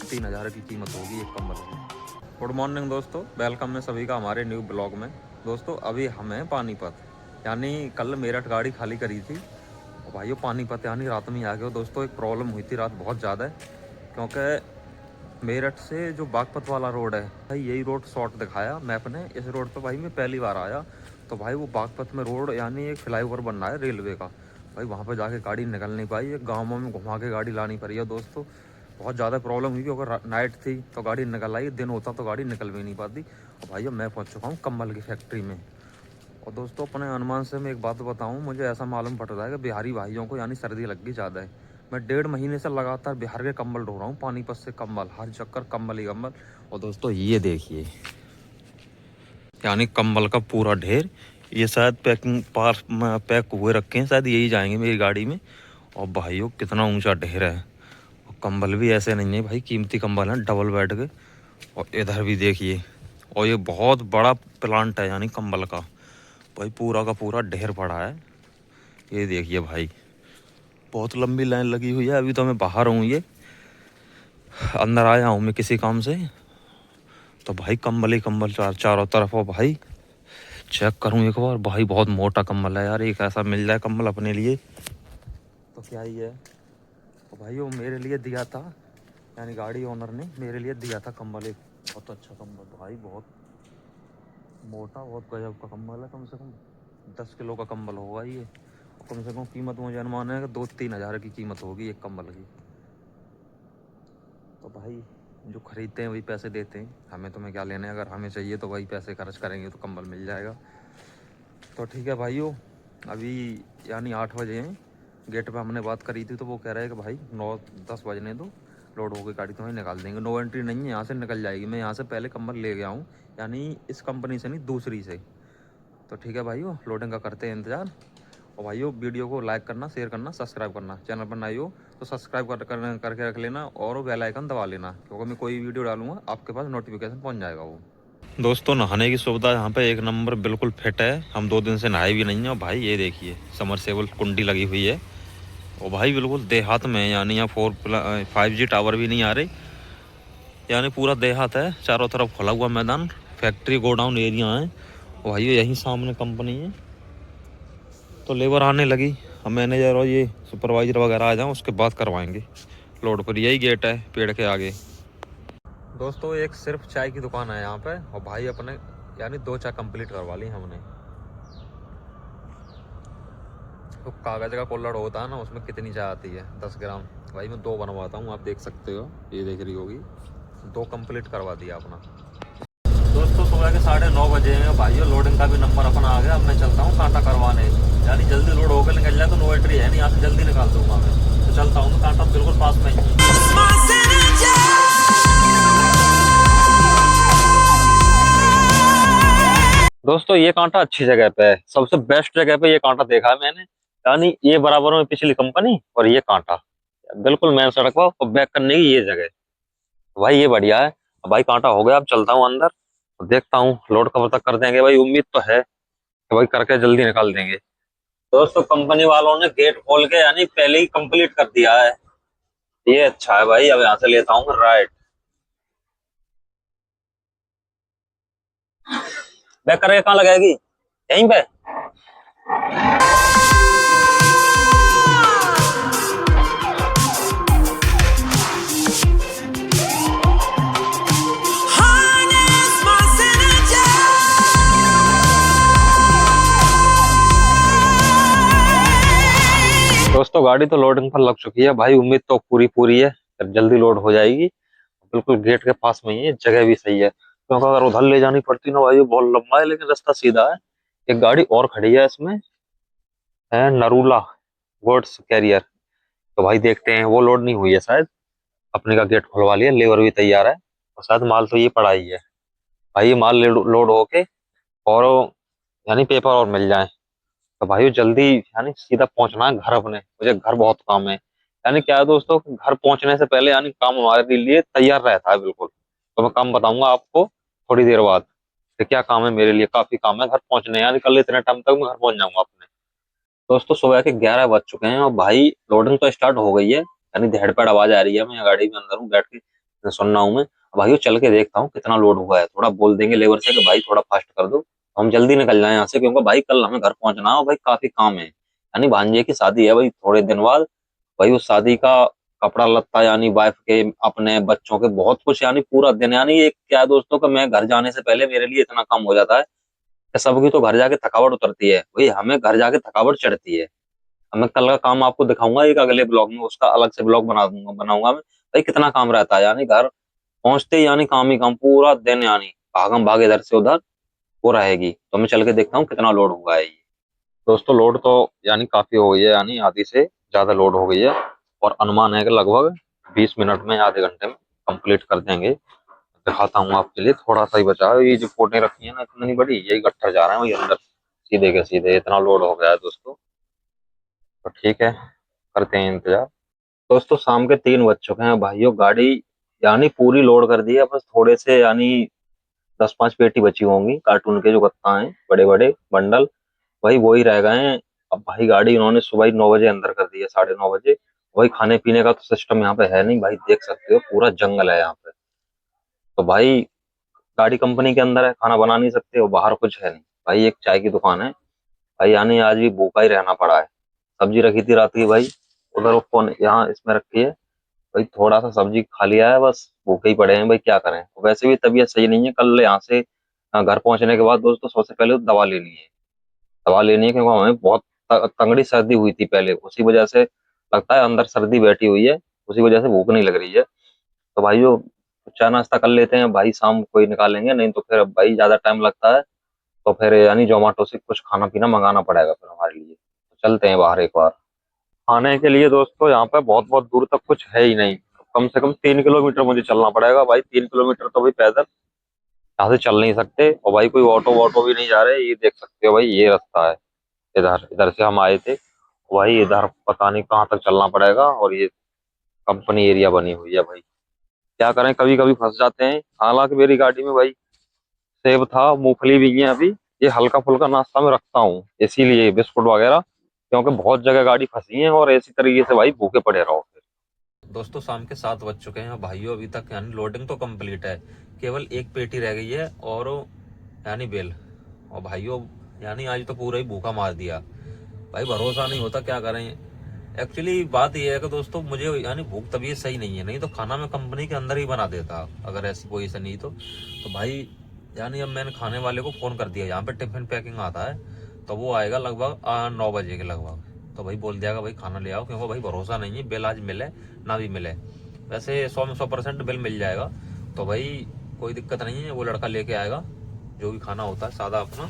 2-3 हज़ार की कीमत होगी एक कम्बल की। गुड मॉर्निंग दोस्तों, वेलकम है सभी का हमारे न्यू ब्लॉग में। दोस्तों अभी हम हैं पानीपत, यानी कल मेरठ गाड़ी खाली करी थी और भाइयों पानीपत यानी रात में ही आ गए। दोस्तों एक प्रॉब्लम हुई थी रात बहुत ज़्यादा, क्योंकि मेरठ से जो बागपत वाला रोड है भाई, यही रोड शॉर्ट दिखाया मैप ने। इस रोड पर भाई मैं पहली बार आया, तो भाई वो बागपत में रोड यानी एक फ्लाईओवर बन रहा है रेलवे का, भाई वहाँ पर जाके गाड़ी निकल नहीं पाई, एक गाँव में घुमा के गाड़ी लानी पड़ी है। दोस्तों बहुत ज़्यादा प्रॉब्लम हुई, क्योंकि नाइट थी तो गाड़ी निकल आई, दिन होता तो गाड़ी निकल भी नहीं पाती। और भाई मैं पहुँच चुका हूँ कंबल की फैक्ट्री में। और दोस्तों अपने अनुमान से मैं एक बात बताऊँ, मुझे ऐसा मालूम पड़ रहा है कि बिहारी भाइयों को यानी सर्दी लग गई ज़्यादा है। मैं 1.5 महीने से लगातार बिहार के कंबल ढो रहा हूँ, पानीपत से कंबल, हर चक्कर कंबल ही कंबल। और दोस्तों ये देखिए, यानी कंबल का पूरा ढेर, ये शायद पैकिंग पार पैक हुए रखे हैं, शायद यही जाएंगे मेरी गाड़ी में। और भाइयों कितना ऊंचा ढेर है, और कंबल भी ऐसे नहीं है भाई, कीमती कंबल हैं डबल बेड के। और इधर भी देखिए, और ये बहुत बड़ा प्लांट है यानी कंबल का, भाई पूरा का पूरा ढेर पड़ा है। ये देखिए भाई, बहुत लंबी लाइन लगी हुई है। अभी तो मैं बाहर हूँ, ये अंदर आया हूँ मैं किसी काम से, तो भाई कंबल ही कंबल चारों तरफ हो भाई। चेक करूँ एक बार, भाई बहुत मोटा कंबल है यार, एक ऐसा मिल जाए कंबल अपने लिए तो क्या ही है। तो भाई वो मेरे लिए दिया था, यानी गाड़ी ओनर ने मेरे लिए दिया था कंबल, एक बहुत अच्छा कंबल भाई, बहुत मोटा, बहुत गजब का कंबल है। कम से कम 10 किलो का कंबल होगा ये, और कम से कम कीमत मुझे अनुमान है कि 2-3 हज़ार की कीमत होगी एक कंबल की। तो भाई जो खरीदते हैं वही पैसे देते हैं, हमें तो मैं क्या लेने, अगर हमें चाहिए तो वही पैसे खर्च करेंगे तो कंबल मिल जाएगा। तो ठीक है भाइयों, अभी यानी 8 बजे हैं, गेट पे हमने बात करी थी तो वो कह रहे हैं कि भाई 9-10 बजने दो, लोड होकर गाड़ी तुम्हें निकाल देंगे। नो एंट्री नहीं है, यहाँ से निकल जाएगी। मैं यहाँ से पहले कंबल ले गया हूँ, यानी इस कंपनी से नहीं, दूसरी से। तो ठीक है भाइयों, लोडिंग का करते हैं इंतज़ार। और भाइयों वीडियो को लाइक करना, शेयर करना, सब्सक्राइब करना, चैनल पर नए हो तो सब्सक्राइब करके रख लेना, और बेल आइकन दबा लेना, क्योंकि मैं कोई वीडियो डालूंगा आपके पास नोटिफिकेशन पहुंच जाएगा वो। दोस्तों नहाने की सुविधा यहाँ पे एक नंबर बिल्कुल फिट है, हम 2 दिन से नहाए भी नहीं हैं। और भाई ये देखिए समरसेबल कुंडी लगी हुई है, और भाई बिल्कुल देहात में, यानी यहाँ 5G टावर भी नहीं आ रहे, यानी पूरा देहात है, चारों तरफ खुला हुआ मैदान, फैक्ट्री गोडाउन एरिया है। और भाई यहीं सामने कंपनी है, तो लेबर आने लगी, हम मैनेजर और ये सुपरवाइजर वगैरह आ जाएं उसके बाद करवाएंगे लोड पर। यही गेट है पेड़ के आगे। दोस्तों एक सिर्फ चाय की दुकान है यहाँ पे, और भाई अपने यानी 2 चाय कंप्लीट करवा ली हमने। तो कागज़ का कुल्हड़ होता है ना, उसमें कितनी चाय आती है, 10 ग्राम। भाई मैं 2 बनवाता हूँ, आप देख सकते हो, ये देख रही होगी, 2 कंप्लीट करवा दिया अपना। दोस्तों सुबह के 9:30 बजे हैं भाइयों, लोडिंग का भी नंबर अपना आ गया। अब मैं चलता हूँ कांटा करवाने, यानी जल्दी लोड होकर निकल जाए तो नो एंट्री है नहीं, यहाँ से जल्दी निकाल दूंगा मैं। तो चलता हूँ, कांटा बिल्कुल पास में ही है। दोस्तों ये कांटा अच्छी जगह पे है, सबसे बेस्ट जगह पे ये कांटा देखा है मैंने, यानी ये बराबर में पिछली कंपनी और ये कांटा बिल्कुल मेन सड़क पर, और बैक करने की ये जगह, भाई ये बढ़िया है। अब भाई कांटा हो गया, अब चलता हूँ अंदर, तो देखता हूँ लोड कब तक कर देंगे। भाई उम्मीद तो है कि भाई करके जल्दी निकाल देंगे। दोस्तों कंपनी वालों ने गेट खोल के यानी पहले ही कंप्लीट कर दिया है, ये अच्छा है भाई। अब यहाँ से लेता हूँ राइट, बैक करके कहाँ लगाएगी, यहीं पे। दोस्तों गाड़ी तो लोडिंग पर लग चुकी है भाई, उम्मीद तो पूरी पूरी है जब जल्दी लोड हो जाएगी। बिल्कुल गेट के पास में ही है, जगह भी सही है, क्योंकि अगर उधर ले जानी पड़ती ना भाई, बहुत लंबा है लेकिन रास्ता सीधा है। एक गाड़ी और खड़ी है इसमें, है नरूला गुड्स कैरियर, तो भाई देखते हैं, वो लोड नहीं हुई है शायद, अपने का गेट खुलवा लिया, लेबर भी तैयार है, और शायद माल तो ये पड़ा ही है। भाई ये माल लोड होके और यानी पेपर और मिल जाए तो भाई जल्दी यानी सीधा पहुंचना है घर अपने, मुझे घर बहुत काम है। यानी क्या है दोस्तों, घर पहुंचने से पहले यानी काम हमारे लिए तैयार रहता है बिल्कुल। तो मैं काम बताऊंगा आपको थोड़ी देर बाद कि क्या काम है मेरे लिए, काफी काम है घर पहुंचने, यानी कल इतने टाइम तक मैं घर पहुंच जाऊंगा अपने। दोस्तों सुबह के 11 बज चुके हैं और भाई लोडिंग तो स्टार्ट हो गई है, यानी धेड़ पेड़ आवाज आ रही है, मैं गाड़ी में अंदर हूँ बैठ के, सुनना हूँ मैं। भाई वो चल के देखता हूँ कितना लोड हुआ है, थोड़ा बोल देंगे लेबर से कि भाई थोड़ा फास्ट कर दो, हम जल्दी निकल जाए यहाँ से, क्योंकि भाई कल हमें घर पहुंचना है और भाई काफी काम है, यानी भांजे की शादी है भाई थोड़े दिन बाद। भाई उस शादी का कपड़ा लत्ता, यानी वाइफ के अपने बच्चों के बहुत कुछ, यानी पूरा दिन, यानी एक क्या है दोस्तों का, मैं घर जाने से पहले मेरे लिए इतना काम हो जाता है कि सबकी तो घर जाके थकावट उतरती है, वही हमें घर जाके थकावट चढ़ती है। अब मैं कल का काम आपको दिखाऊंगा एक अगले ब्लॉग में, उसका अलग से ब्लॉग बनाऊंगा मैं, भाई कितना काम रहता है, यानी घर पहुंचते ही यानी काम ही काम पूरा दिन, यानी भागम भाग इधर से उधर वो रहेगी। तो मैं चल के देखता हूँ कितना लोड हुआ है ये। दोस्तों लोड तो यानी काफी हो गई है, यानी आधी से ज्यादा लोड हो गई है, और अनुमान है कि लगभग 20 मिनट में, आधे घंटे में कंप्लीट कर देंगे। दिखाता हूँ आपके लिए, थोड़ा सा ही बचा है, ये जो पोटें रखी है ना इतनी बड़ी, यही गट्ठर जा रहे हैं वही अंदर, सीधे के सीधे इतना लोड हो गया है दोस्तों। तो ठीक है, करते हैं इंतजार। दोस्तों शाम के 3 बज चुके हैं भाइयों, गाड़ी यानी पूरी लोड कर दी है, बस थोड़े से यानी 10-5 पेटी बची होंगी कार्टून के, जो गत्ता हैं बड़े बड़े बंडल, भाई वही रह गए हैं। अब भाई गाड़ी इन्होंने सुबह ही 9 बजे अंदर कर दी है, 9:30 बजे। वही खाने पीने का तो सिस्टम यहाँ पे है नहीं भाई, देख सकते हो पूरा जंगल है यहाँ पे। तो भाई गाड़ी कंपनी के अंदर है, खाना बना नहीं सकते हो, बाहर कुछ है नहीं। भाई एक चाय की दुकान है भाई, यानी आज भी भूखा ही रहना पड़ा है। सब्जी रखी थी रात की भाई, उधर वो फोन यहाँ इसमें रखी है भाई, थोड़ा सा सब्जी खा लिया है बस, भूखे ही पड़े हैं भाई, क्या करें। वैसे भी तबीयत सही नहीं है, कल यहाँ से घर पहुंचने के बाद दोस्तों सबसे पहले तो दवा लेनी है। दवा लेनी है क्योंकि हमें बहुत तगड़ी सर्दी हुई थी पहले, उसी वजह से लगता है अंदर सर्दी बैठी हुई है, उसी वजह से भूख नहीं लग रही है। तो भाई जो चाय नाश्ता कर लेते हैं भाई, शाम को ही निकालेंगे, नहीं तो फिर भाई ज्यादा टाइम लगता है, तो फिर यानी जोमेटो से कुछ खाना पीना मंगाना पड़ेगा फिर हमारे लिए। तो चलते हैं बाहर एक बार। खाने के लिए दोस्तों यहाँ पे बहुत बहुत दूर तक कुछ है ही नहीं, कम से कम 3 किलोमीटर मुझे चलना पड़ेगा भाई, 3 किलोमीटर तो भाई पैदल यहाँ से चल नहीं सकते, और भाई कोई ऑटो वोटो भी नहीं जा रहे, ये देख सकते हो भाई, ये रास्ता है, इधर इधर से हम आए थे, वही इधर पता नहीं कहाँ तक चलना पड़ेगा, और ये कंपनी एरिया बनी हुई है भाई। क्या करें, कभी कभी फंस जाते हैं, हालांकि मेरी गाड़ी में भाई सेब था, मूंगफली भी है अभी, ये हल्का फुल्का नाश्ता में रखता हूँ, इसीलिए बिस्कुट वगैरह, क्योंकि बहुत जगह गाड़ी फंसी है, और ऐसी तरीके से भाई भूखे पड़े रहो फिर। दोस्तों शाम के 7 बज चुके हैं भाइयों, अभी तक यानी लोडिंग तो कंप्लीट है, केवल एक पेटी रह गई है और यानी बिल। और भाइयों यानी आज तो पूरा ही भूखा मार दिया भाई, भरोसा नहीं होता क्या करें। एक्चुअली बात यह है कि दोस्तों मुझे यानी भूख तबीयत सही नहीं है, नहीं तो खाना मैं कंपनी के अंदर ही बना देता अगर ऐसी पोजीशन नहीं तो भाई यानी अब मैंने खाने वाले को फोन कर दिया, यहाँ पे टिफिन पैकिंग आता है तो वो आएगा लगभग 9 बजे के लगभग, तो भाई बोल दिया भाई खाना ले आओ, क्योंकि भाई भरोसा नहीं है बिल आज मिले ना भी मिले। वैसे 100% बिल मिल जाएगा, तो भाई कोई दिक्कत नहीं है, वो लड़का लेके आएगा जो भी खाना होता है सादा अपना।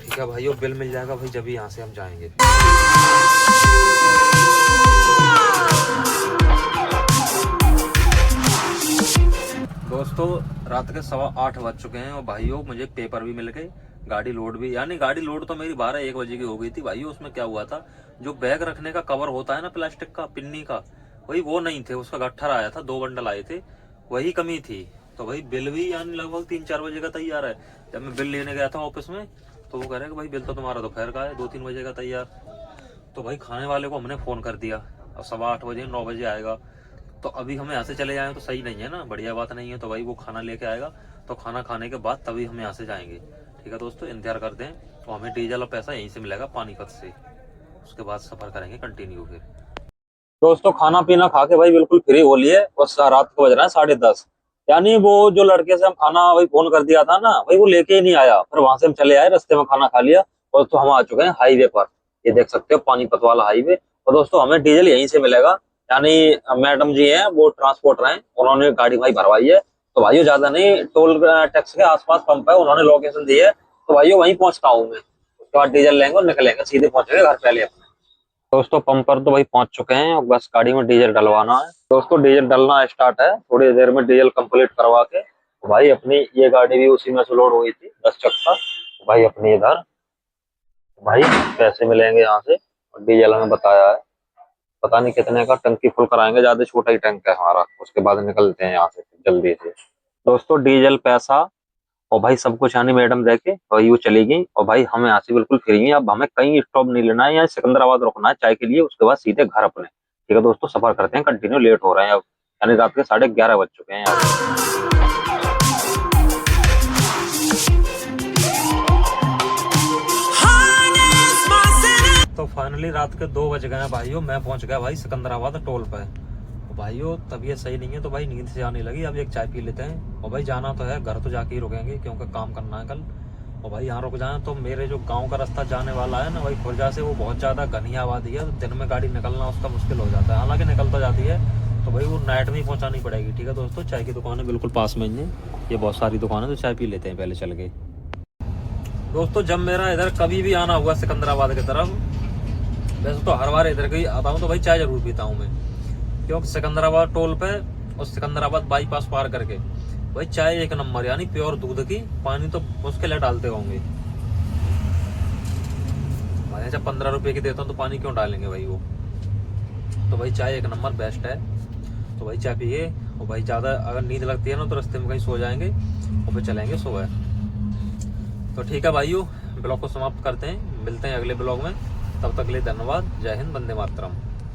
ठीक है भाई, वो बिल मिल जाएगा भाई, जब भी यहाँ से हम जाएंगे। दोस्तों रात के 8:15 बज चुके हैं और भाइयों मुझे पेपर भी मिल गए, गाड़ी लोड भी, यानी गाड़ी लोड तो मेरी 12-1 बजे की हो गई थी भाइयों। उसमें क्या हुआ था, जो बैग रखने का कवर होता है ना प्लास्टिक का पिन्नी का, वही वो नहीं थे, उसका गट्ठर आया था, 2 बंडल आए थे, वही कमी थी। तो भाई बिल भी यानी लगभग 3-4 बजे का तैयार है। जब मैं बिल लेने गया था ऑफिस में, तो वो कह रहे कि भाई बिल तो तुम्हारा दोपहर का है, 2-3 बजे का तैयार। तो भाई खाने वाले को हमने फोन कर दिया, अब 8:15 9 बजे आएगा, तो अभी हम यहाँ से चले जाएं तो सही नहीं है ना, बढ़िया बात नहीं है। तो भाई वो खाना लेके आएगा, तो खाना खाने के बाद तभी हम यहाँ से जाएंगे। ठीक है दोस्तों, इंतजार करते हैं, तो हमें डीजल और पैसा यहीं से मिलेगा पानीपत से, उसके बाद सफर करेंगे कंटिन्यू फिर। दोस्तों खाना पीना खा के भाई बिल्कुल फ्री हो लिए, बस रात को बज रहा है 10:30, यानी वो जो लड़के से हम खाना भाई फोन कर दिया था ना भाई, वो लेके ही नहीं आया, फिर वहां से हम चले आए, रास्ते में खाना खा लिया, और तो हम आ चुके हैं हाईवे पर, ये देख सकते हो पानीपत वाला हाईवे। और दोस्तों हमें डीजल यहीं से मिलेगा, यानी मैडम जी हैं वो ट्रांसपोर्टर हैं, उन्होंने गाड़ी भाई भरवाई है, तो भाइयों ज्यादा नहीं, टोल टैक्स के आसपास पंप है, उन्होंने लोकेशन दी है, तो भाइयों वहीं पहुंचता हूँ मैं, उसके बाद डीजल लेंगे और निकलेंगे, सीधे पहुंचेंगे घर पहले अपने। दोस्तों पंप पर तो भाई पहुंच चुके हैं, और बस गाड़ी में डीजल डलवाना है। दोस्तों डीजल डलना स्टार्ट है, थोड़ी देर में डीजल कंप्लीट करवा के, तो भाई अपनी ये गाड़ी भी उसी में से लोड हुई थी 10 चक्का, तो भाई अपनी इधर भाई पैसे मिलेंगे यहाँ से, और डीजल हमें बताया है पता नहीं कितने का, टंकी फुल कराएंगे, ज्यादा छोटा ही टैंक है हमारा, उसके बाद निकलते हैं यहाँ से जल्दी से। दोस्तों डीजल पैसा और भाई सब कुछ यानी मैडम दे के और ये चली गई, और भाई हमें यहाँ से बिल्कुल फ्री है, अब हमें कहीं स्टॉप नहीं लेना है, यहाँ सिकंदराबाद रुकना है चाय के लिए, उसके बाद सीधे घर अपने। ठीक है दोस्तों, सफर करते हैं कंटिन्यू, लेट हो रहे हैं अब। यानी रात के 11:30 बज चुके हैं यार। तो फाइनली रात के 2 बज गए हैं भाइयों। मैं पहुंच गया भाई सिकंदराबाद टोल पे। तो भाइयों तबीयत सही नहीं है तो भाई नींद से जाने लगी। अब एक चाय पी लेते हैं और भाई जाना तो है, घर तो जाके ही रुकेंगे क्योंकि काम करना है कल। और भाई यहाँ रुक जाए तो मेरे जो गांव का रास्ता जाने वाला है ना भाई खुर्जा से, वो बहुत ज़्यादा घनी आबादी है, तो दिन में गाड़ी निकलना उसका मुश्किल हो जाता है। हालांकि निकल तो जाती है तो भाई वो नाइट में ही पहुँचानी पड़ेगी। ठीक है दोस्तों, चाय की दुकान है बिल्कुल पास में ही है, ये बहुत सारी दुकान है, तो चाय पी लेते हैं पहले चल के। दोस्तों जब मेरा इधर कभी भी आना हुआ सिकंदराबाद की तरफ, वैसे तो हर बार इधर ही आता हूँ तो भाई चाय जरूर पीता हूँ मैं, क्योंकि सिकंदराबाद टोल पे और सिकंदराबाद बाईपास पार करके भाई चाय एक नंबर, यानी प्योर दूध की। पानी तो मुश्किल है डालते होंगे भाई, जब 15 रुपए की देता हूँ तो पानी क्यों डालेंगे भाई वो। तो भाई चाय एक नंबर बेस्ट है। तो भाई चाय पिए और भाई ज़्यादा अगर नींद लगती है ना तो रास्ते में कहीं सो जाएंगे और फिर चलेंगे सुबह। तो ठीक है भाइयों, ब्लॉग को समाप्त करते हैं, मिलते हैं अगले ब्लॉग में। तब तक के लिए धन्यवाद। जय हिंद, वंदे मातरम।